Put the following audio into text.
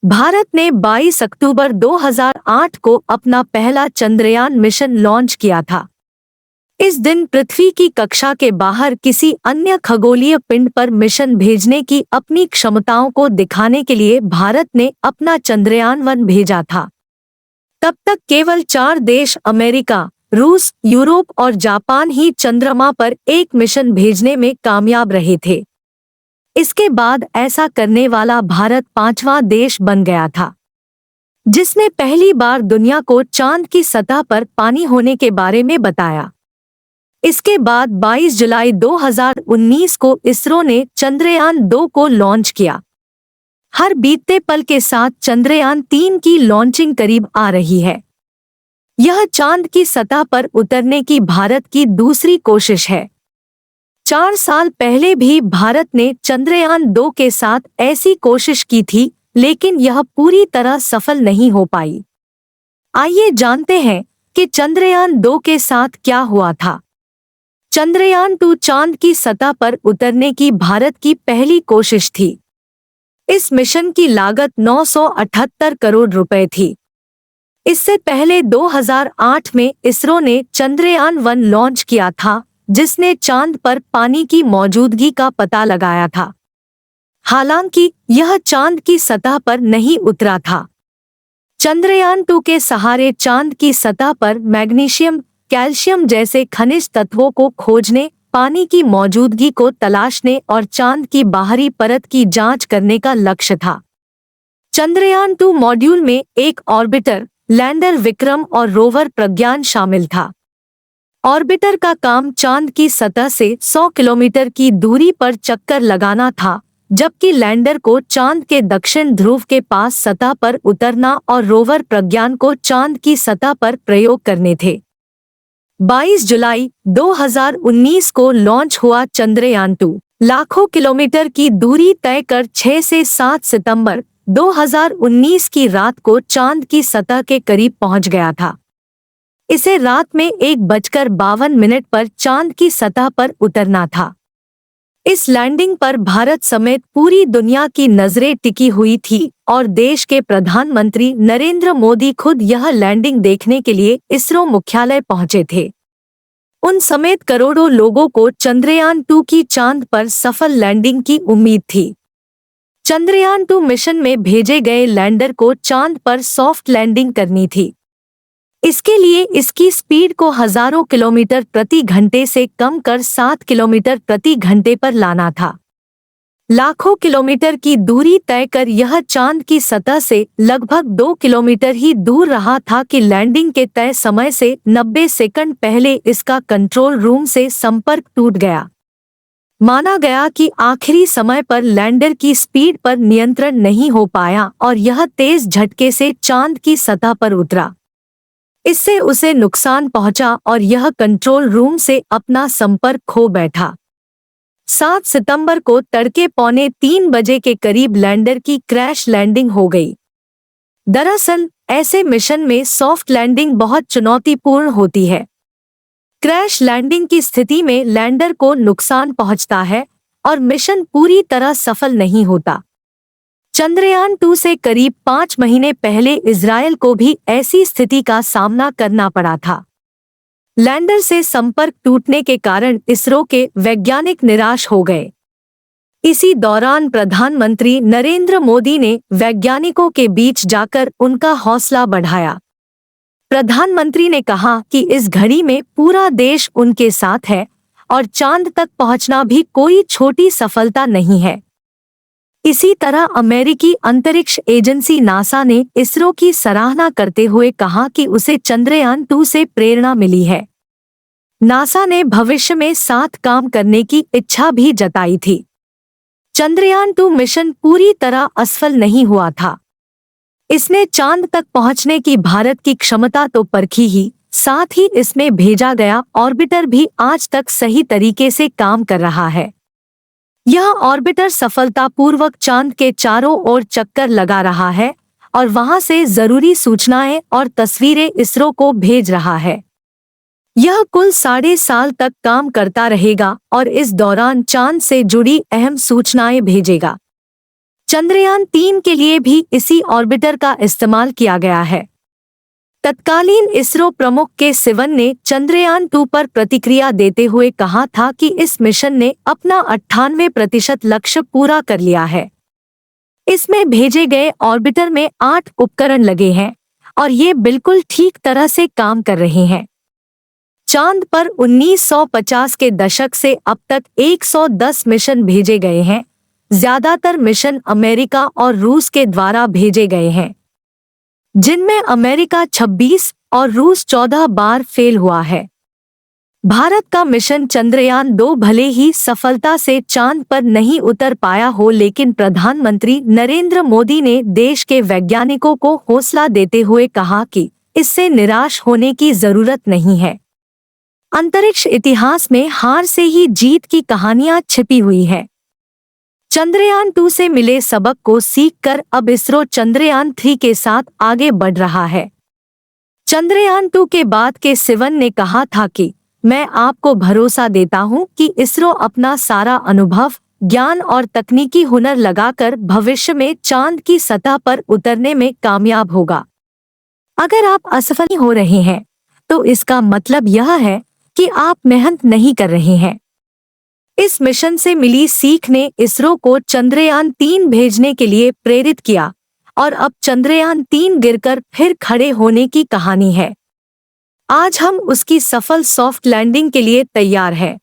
भारत ने 22 अक्टूबर 2008 को अपना पहला चंद्रयान मिशन लॉन्च किया था। इस दिन पृथ्वी की कक्षा के बाहर किसी अन्य खगोलीय पिंड पर मिशन भेजने की अपनी क्षमताओं को दिखाने के लिए भारत ने अपना चंद्रयान-1 भेजा था। तब तक केवल 4 देश अमेरिका, रूस, यूरोप और जापान ही चंद्रमा पर एक मिशन भेजने में कामयाब रहे थे। इसके बाद ऐसा करने वाला भारत 5वां देश बन गया था, जिसने पहली बार दुनिया को चांद की सतह पर पानी होने के बारे में बताया। इसके बाद 22 जुलाई 2019 को इसरो ने चंद्रयान-2 को लॉन्च किया। हर बीतते पल के साथ चंद्रयान-3 की लॉन्चिंग करीब आ रही है। यह चांद की सतह पर उतरने की भारत की दूसरी कोशिश है। 4 साल पहले भी भारत ने चंद्रयान-2 के साथ ऐसी कोशिश की थी, लेकिन यह पूरी तरह सफल नहीं हो पाई। आइए जानते हैं कि चंद्रयान-2 के साथ क्या हुआ था। चंद्रयान-2 चांद की सतह पर उतरने की भारत की पहली कोशिश थी। इस मिशन की लागत 978 करोड़ रुपए थी। इससे पहले 2008 में इसरो ने चंद्रयान-1 लॉन्च किया था, जिसने चांद पर पानी की मौजूदगी का पता लगाया था। हालांकि यह चांद की सतह पर नहीं उतरा था। चंद्रयान-2 के सहारे चांद की सतह पर मैग्नीशियम, कैल्शियम जैसे खनिज तत्वों को खोजने, पानी की मौजूदगी को तलाशने और चांद की बाहरी परत की जांच करने का लक्ष्य था। चंद्रयान-2 मॉड्यूल में एक ऑर्बिटर, लैंडर विक्रम और रोवर प्रज्ञान शामिल था। ऑर्बिटर का काम चांद की सतह से 100 किलोमीटर की दूरी पर चक्कर लगाना था, जबकि लैंडर को चांद के दक्षिण ध्रुव के पास सतह पर उतरना और रोवर प्रज्ञान को चांद की सतह पर प्रयोग करने थे। 22 जुलाई 2019 को लॉन्च हुआ चंद्रयान-2 लाखों किलोमीटर की दूरी तय कर 6 से 7 सितंबर 2019 की रात को चांद की सतह के करीब पहुंच गया था। इसे रात में 1:52 पर चांद की सतह पर उतरना था। इस लैंडिंग पर भारत समेत पूरी दुनिया की नजरें टिकी हुई थी और देश के प्रधानमंत्री नरेंद्र मोदी खुद यह लैंडिंग देखने के लिए इसरो मुख्यालय पहुंचे थे। उन समेत करोड़ों लोगों को चंद्रयान-2 की चांद पर सफल लैंडिंग की उम्मीद थी। चंद्रयान-2 मिशन में भेजे गए लैंडर को चांद पर सॉफ्ट लैंडिंग करनी थी। इसके लिए इसकी स्पीड को हजारों किलोमीटर प्रति घंटे से कम कर 7 किलोमीटर प्रति घंटे पर लाना था। लाखों किलोमीटर की दूरी तय कर यह चांद की सतह से लगभग 2 किलोमीटर ही दूर रहा था कि लैंडिंग के तय समय से 90 सेकंड पहले इसका कंट्रोल रूम से संपर्क टूट गया। माना गया कि आखिरी समय पर लैंडर की स्पीड पर नियंत्रण नहीं हो पाया और यह तेज झटके से चांद की सतह पर उतरा। इससे उसे नुकसान पहुंचा और यह कंट्रोल रूम से अपना संपर्क खो बैठा। 7 सितंबर को तड़के 2:45 बजे के करीब लैंडर की क्रैश लैंडिंग हो गई। दरअसल ऐसे मिशन में सॉफ्ट लैंडिंग बहुत चुनौतीपूर्ण होती है। क्रैश लैंडिंग की स्थिति में लैंडर को नुकसान पहुंचता है और मिशन पूरी तरह सफल नहीं होता। चंद्रयान-2 से करीब 5 महीने पहले इजरायल को भी ऐसी स्थिति का सामना करना पड़ा था। लैंडर से संपर्क टूटने के कारण इसरो के वैज्ञानिक निराश हो गए। इसी दौरान प्रधानमंत्री नरेंद्र मोदी ने वैज्ञानिकों के बीच जाकर उनका हौसला बढ़ाया। प्रधानमंत्री ने कहा कि इस घड़ी में पूरा देश उनके साथ है और चांद तक पहुंचना भी कोई छोटी सफलता नहीं है। इसी तरह अमेरिकी अंतरिक्ष एजेंसी नासा ने इसरो की सराहना करते हुए कहा कि उसे चंद्रयान-2 से प्रेरणा मिली है। नासा ने भविष्य में साथ काम करने की इच्छा भी जताई थी। चंद्रयान-2 मिशन पूरी तरह असफल नहीं हुआ था। इसने चांद तक पहुंचने की भारत की क्षमता तो परखी ही, साथ ही इसमें भेजा गया ऑर्बिटर भी आज तक सही तरीके से काम कर रहा है। यह ऑर्बिटर सफलतापूर्वक चांद के चारों ओर चक्कर लगा रहा है और वहां से जरूरी सूचनाएं और तस्वीरें इसरो को भेज रहा है। यह कुल 7.5 साल तक काम करता रहेगा और इस दौरान चांद से जुड़ी अहम सूचनाएं भेजेगा। चंद्रयान-3 के लिए भी इसी ऑर्बिटर का इस्तेमाल किया गया है। तत्कालीन इसरो प्रमुख के सिवन ने चंद्रयान-2 पर प्रतिक्रिया देते हुए कहा था कि इस मिशन ने अपना 98% लक्ष्य पूरा कर लिया है। इसमें भेजे गए ऑर्बिटर में 8 उपकरण लगे हैं और ये बिल्कुल ठीक तरह से काम कर रहे हैं। चांद पर 1950 के दशक से अब तक 110 मिशन भेजे गए हैं। ज्यादातर मिशन अमेरिका और रूस के द्वारा भेजे गए हैं, जिनमें अमेरिका 26 और रूस 14 बार फेल हुआ है। भारत का मिशन चंद्रयान-2 भले ही सफलता से चांद पर नहीं उतर पाया हो, लेकिन प्रधानमंत्री नरेंद्र मोदी ने देश के वैज्ञानिकों को हौसला देते हुए कहा कि इससे निराश होने की जरूरत नहीं है। अंतरिक्ष इतिहास में हार से ही जीत की कहानियां छिपी हुई है। चंद्रयान-2 से मिले सबक को सीखकर अब इसरो चंद्रयान-3 के साथ आगे बढ़ रहा है। चंद्रयान-2 के बाद के सिवन ने कहा था कि मैं आपको भरोसा देता हूं कि इसरो अपना सारा अनुभव, ज्ञान और तकनीकी हुनर लगाकर भविष्य में चांद की सतह पर उतरने में कामयाब होगा। अगर आप असफल हो रहे हैं, तो इसका मतलब यह है कि आप मेहनत नहीं कर रहे हैं। इस मिशन से मिली सीख ने इसरो को चंद्रयान-3 भेजने के लिए प्रेरित किया और अब चंद्रयान-3 गिरकर फिर खड़े होने की कहानी है। आज हम उसकी सफल सॉफ्ट लैंडिंग के लिए तैयार हैं।